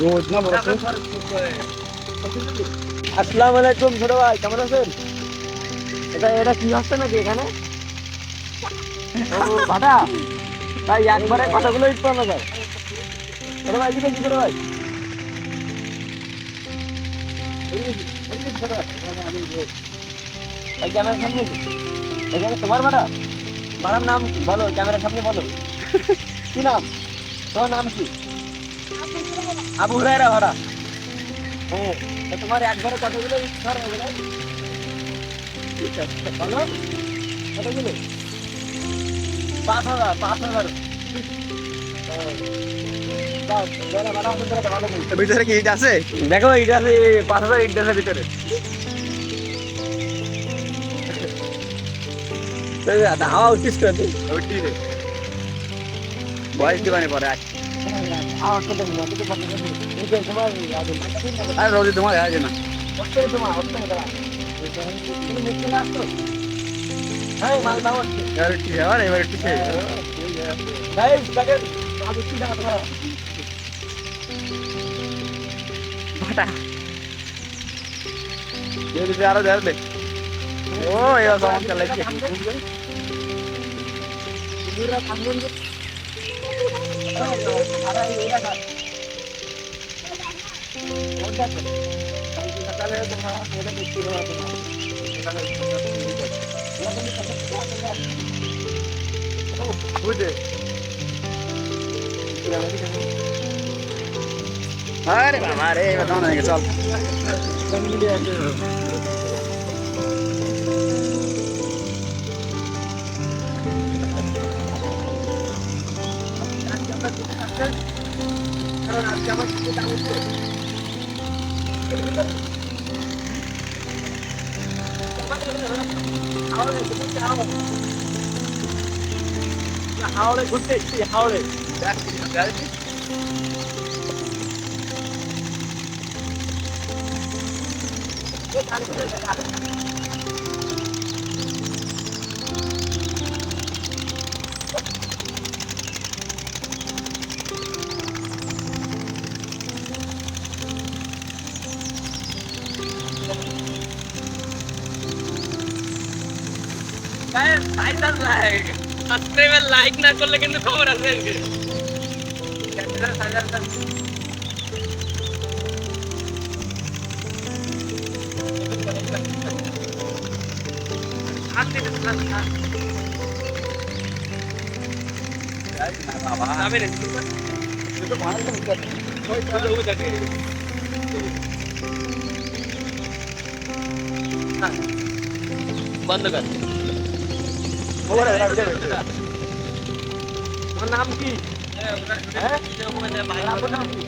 রোজ না বড় আসসালামু আলাইকুম ছোট ভাই, কেমন আছেন? এটা কি হচ্ছে নাকি এখানে? ও ভাটা, তাই একবারে কথাগুলো ইট পাওয়া যায়। ছোট ভাই কি দেখছি ছোট ভাই? ভাই ক্যামেরার সামনে কি? এখানে তোমার ভাড়া? ভাড়ার নাম কি বলো, ক্যামেরার সামনে বলো। কি নাম? তোমার নাম কি? আবু হুরায়রা ভাড়া। হ্যাঁ, তা তোমার একবারে কতগুলো ইট ধরা হবে না? বলো কতগুলো? 5,000, 5,000। ভিতরে কি ইট আছে? দেখো ইট আছে, 5,000 ইট আছে ভিতরে। হাওয়া উঠিস তো তুই। ওইটি রে বয়স দিবানি পরে আজ আর রোজ তোমার আছে না এবার একটু যাওয়ার এবার একটু খেয়ে ভাটা আরো যাবে ও এবার চমৎকার লাগছে বুঝে আরে বাবা রে এবার কেমন হয়ে গেছে চল কারণ আজকে আমার হাওড়ে ঘুরতে এসছি, হাওড়ে। লাইক না করলে কিন্তু খবর আছে বন্ধ কর। তোমার নাম কি? হ্যাঁ, আপনার নাম কি?